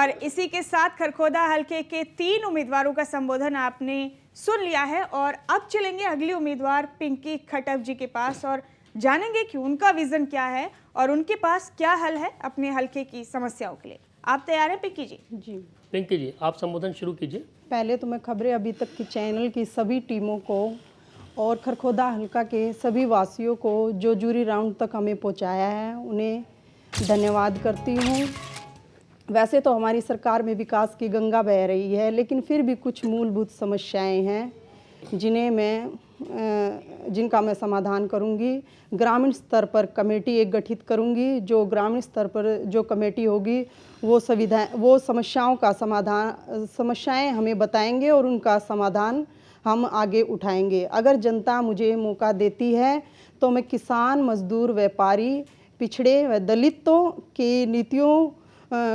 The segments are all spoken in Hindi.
और इसी के साथ खरखोदा हलके के 3 उम्मीदवारों का संबोधन आपने सुन लिया है और अब चलेंगे अगली उम्मीदवार पिंकी खट्टर जी के पास और जानेंगे कि उनका विजन क्या है और उनके पास क्या हल है अपने हलके की समस्याओं के लिए। आप तैयार हैं पिंकी जी? जी पिंकी जी, आप संबोधन शुरू कीजिए। पहले तो मैं खबरें अभी तक की चैनल की सभी टीमों को और खरखोदा हलका के सभी वासियों को जो जूरी राउंड तक हमें पहुंचाया है उन्हें धन्यवाद करती हूं। वैसे तो हमारी सरकार में विकास की गंगा बह रही है, लेकिन फिर भी कुछ मूलभूत समस्याएं हैं जिनका मैं समाधान करूंगी। ग्रामीण स्तर पर कमेटी एक गठित करूंगी। जो ग्रामीण स्तर पर जो कमेटी होगी वो समस्याएं हमें बताएंगे और उनका समाधान हम आगे उठाएंगे। अगर जनता मुझे मौका देती है तो मैं किसान, मजदूर, व्यापारी, पिछड़े व दलितों की नीतियों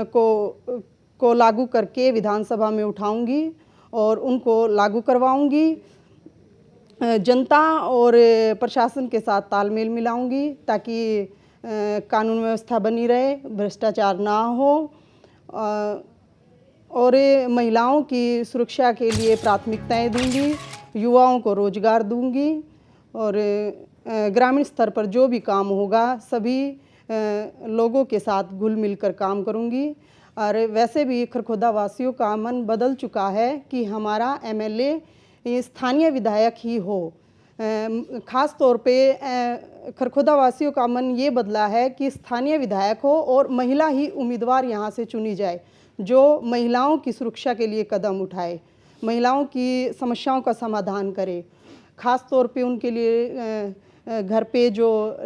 को लागू करके विधानसभा में उठाऊंगी और उनको लागू करवाऊंगी। जनता और प्रशासन के साथ तालमेल मिलाऊंगी ताकि कानून व्यवस्था बनी रहे, भ्रष्टाचार ना हो और महिलाओं की सुरक्षा के लिए प्राथमिकताएं दूंगी, युवाओं को रोजगार दूंगी और ग्रामीण स्तर पर जो भी काम होगा सभी लोगों के साथ घुल मिलकर काम करूंगी। और वैसे भी खरखोदा वासियों का मन बदल चुका है कि हमारा एमएलए स्थानीय विधायक ही हो। ख़ास तौर पे खरखोदा वासियों का मन ये बदला है कि स्थानीय विधायक हो और महिला ही उम्मीदवार यहाँ से चुनी जाए, जो महिलाओं की सुरक्षा के लिए कदम उठाए, महिलाओं की समस्याओं का समाधान करे। ख़ास तौर पे उनके लिए घर पे जो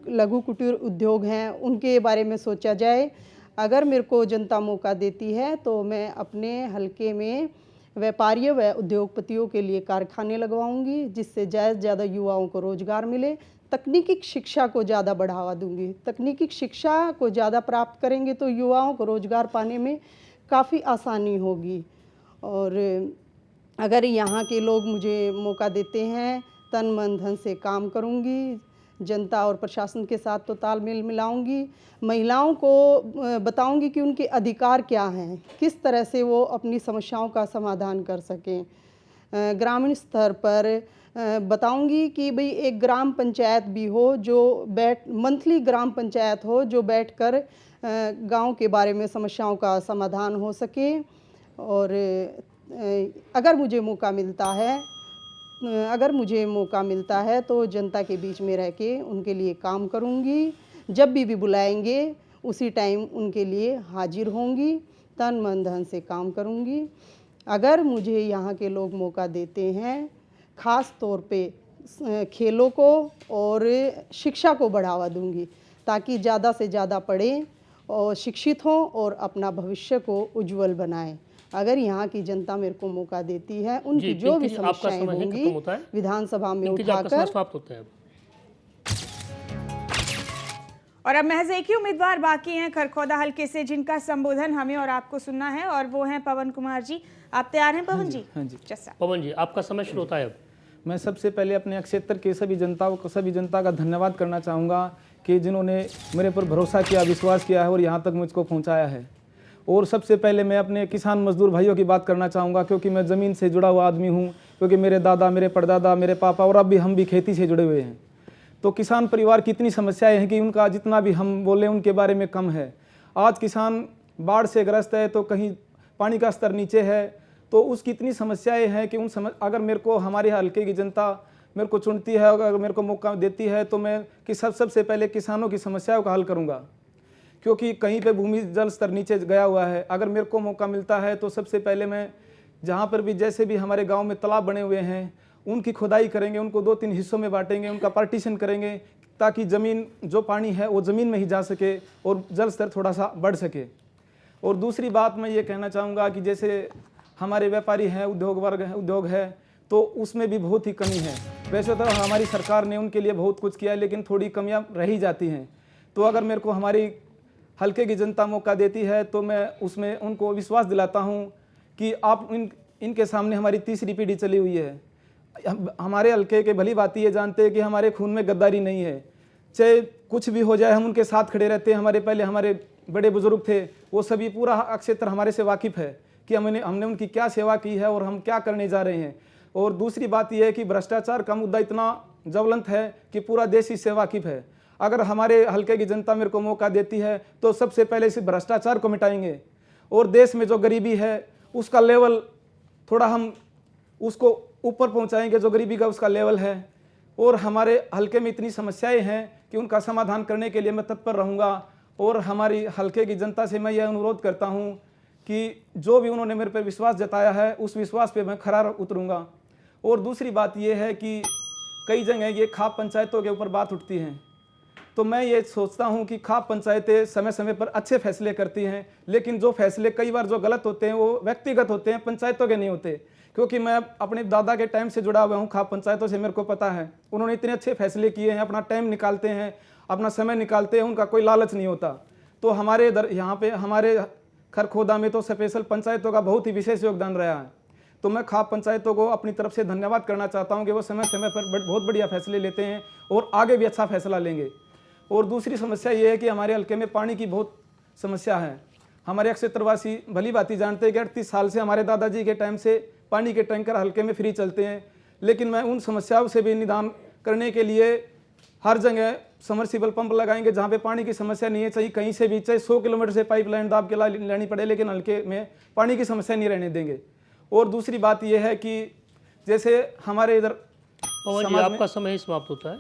लघु कुटीर उद्योग हैं उनके बारे में सोचा जाए। अगर मेरे को जनता मौका देती है तो मैं अपने हलके में व्यापारियों व उद्योगपतियों के लिए कारखाने लगवाऊंगी, जिससे ज़्यादा युवाओं को रोजगार मिले। तकनीकी शिक्षा को ज़्यादा बढ़ावा दूंगी। तकनीकी शिक्षा को ज़्यादा प्राप्त करेंगे तो युवाओं को रोजगार पाने में काफ़ी आसानी होगी। और अगर यहाँ के लोग मुझे मौका देते हैं तन मन धन से काम करूँगी। जनता और प्रशासन के साथ तो तालमेल मिलाऊंगी। महिलाओं को बताऊंगी कि उनके अधिकार क्या हैं, किस तरह से वो अपनी समस्याओं का समाधान कर सकें। ग्रामीण स्तर पर बताऊंगी कि भाई एक ग्राम पंचायत भी हो जो मंथली ग्राम पंचायत हो जो बैठकर गांव के बारे में समस्याओं का समाधान हो सके। और अगर मुझे मौका मिलता है तो जनता के बीच में रह के उनके लिए काम करूंगी। जब भी बुलाएंगे उसी टाइम उनके लिए हाजिर होंगी, तन मन धन से काम करूंगी। अगर मुझे यहाँ के लोग मौका देते हैं, ख़ास तौर पे खेलों को और शिक्षा को बढ़ावा दूंगी ताकि ज़्यादा से ज़्यादा पढ़ें और शिक्षित हों और अपना भविष्य को उज्जवल बनाएं। अगर यहाँ की जनता मेरे को मौका देती है, उनकी जो भी समस्याएं होंगी विधानसभा में उठाकर। और अब महज एक ही उम्मीदवार बाकी हैं खरखोदा हलके से जिनका संबोधन हमें और आपको सुनना है और वो हैं पवन कुमार जी। आप तैयार हैं पवन जी? हाँ जी। पवन जी, आपका समय शुरू होता है अब। मैं सबसे पहले अपने क्षेत्र के सभी जनता का धन्यवाद करना चाहूँगा कि जिन्होंने मेरे पर भरोसा किया, विश्वास किया है और यहाँ तक मुझको पहुँचाया है। और सबसे पहले मैं अपने किसान मजदूर भाइयों की बात करना चाहूँगा, क्योंकि मैं ज़मीन से जुड़ा हुआ आदमी हूँ, क्योंकि मेरे दादा, मेरे परदादा, मेरे पापा और अब भी हम भी खेती से जुड़े हुए हैं। तो किसान परिवार की इतनी समस्याएं हैं कि उनका जितना भी हम बोलें उनके बारे में कम है। आज किसान बाढ़ से ग्रस्त है तो कहीं पानी का स्तर नीचे है, तो उसकी इतनी समस्याएं हैं कि अगर मेरे को हमारे हल्के की जनता मेरे को चुनती है, अगर मेरे को मौका देती है तो मैं सबसे पहले किसानों की समस्याओं का हल करूँगा, क्योंकि कहीं पे भूमि जल स्तर नीचे गया हुआ है। अगर मेरे को मौका मिलता है तो सबसे पहले मैं जहाँ पर भी जैसे भी हमारे गांव में तालाब बने हुए हैं उनकी खुदाई करेंगे, उनको 2-3 हिस्सों में बांटेंगे, उनका पार्टीशन करेंगे ताकि ज़मीन जो पानी है वो ज़मीन में ही जा सके और जल स्तर थोड़ा सा बढ़ सके। और दूसरी बात मैं ये कहना चाहूँगा कि जैसे हमारे व्यापारी हैं, उद्योग है तो उसमें भी बहुत ही कमी है। वैसे तो हमारी सरकार ने उनके लिए बहुत कुछ किया है, लेकिन थोड़ी कमियाँ रह ही जाती हैं। तो अगर मेरे को हमारी हल्के की जनता मौका देती है तो मैं उसमें उनको विश्वास दिलाता हूं कि आप इनके सामने हमारी तीसरी पीढ़ी चली हुई है। हमारे हल्के के भली बात ये जानते हैं कि हमारे खून में गद्दारी नहीं है। चाहे कुछ भी हो जाए हम उनके साथ खड़े रहते हैं। हमारे बड़े बुजुर्ग थे वो सभी पूरा क्षेत्र हमारे से वाकिफ़ है कि हमने उनकी क्या सेवा की है और हम क्या करने जा रहे हैं। और दूसरी बात यह है कि भ्रष्टाचार का मुद्दा इतना ज्वलंत है कि पूरा देश इससे वाकिफ़ है। अगर हमारे हल्के की जनता मेरे को मौका देती है तो सबसे पहले इस भ्रष्टाचार को मिटाएंगे और देश में जो गरीबी है उसका लेवल थोड़ा हम उसको ऊपर पहुंचाएंगे, जो गरीबी का उसका लेवल है। और हमारे हल्के में इतनी समस्याएं हैं कि उनका समाधान करने के लिए मैं तत्पर रहूँगा। और हमारी हल्के की जनता से मैं यह अनुरोध करता हूँ कि जो भी उन्होंने मेरे पर विश्वास जताया है उस विश्वास पे मैं खरा उतरूँगा। और दूसरी बात यह है कि कई जगह ये खाप पंचायतों के ऊपर बात उठती है, तो मैं ये सोचता हूँ कि खाप पंचायतें समय समय पर अच्छे फैसले करती हैं, लेकिन जो फैसले कई बार जो गलत होते हैं वो व्यक्तिगत होते हैं, पंचायतों के नहीं होते। क्योंकि मैं अपने दादा के टाइम से जुड़ा हुआ हूँ खाप पंचायतों से, मेरे को पता है उन्होंने इतने अच्छे फैसले किए हैं, अपना टाइम निकालते हैं, अपना समय निकालते हैं, उनका कोई लालच नहीं होता। तो हमारे इधर यहाँ पे हमारे खरखोदा में तो स्पेशल पंचायतों का बहुत ही विशेष योगदान रहा है। तो मैं खाप पंचायतों को अपनी तरफ से धन्यवाद करना चाहता हूँ कि वो समय समय पर बहुत बढ़िया फैसले लेते हैं और आगे भी अच्छा फैसला लेंगे। और दूसरी समस्या ये है कि हमारे हल्के में पानी की बहुत समस्या है। हमारे क्षेत्रवासी भली भांति जानते हैं कि 38 साल से हमारे दादाजी के टाइम से पानी के टैंकर हल्के में फ्री चलते हैं, लेकिन मैं उन समस्याओं से भी निदान करने के लिए हर जगह समरसीबल पंप लगाएंगे जहाँ पे पानी की समस्या नहीं है। चाहे कहीं से भी, चाहे 100 किलोमीटर से पाइपलाइन दाब के लेनी पड़े, लेकिन हल्के में पानी की समस्या नहीं रहने देंगे। और दूसरी बात यह है कि जैसे हमारे इधर पवन जी आपका समय समाप्त होता है।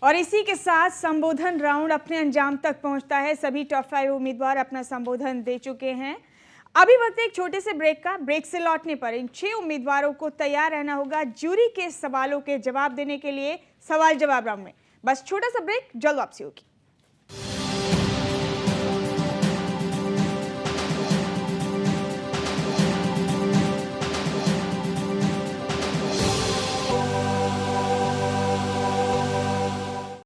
और इसी के साथ संबोधन राउंड अपने अंजाम तक पहुंचता है। सभी टॉप 5 उम्मीदवार अपना संबोधन दे चुके हैं। अभी वक्त है एक छोटे से ब्रेक का। ब्रेक से लौटने पर इन 6 उम्मीदवारों को तैयार रहना होगा ज्यूरी के सवालों के जवाब देने के लिए सवाल जवाब राउंड में। बस छोटा सा ब्रेक, जल्द वापसी होगी।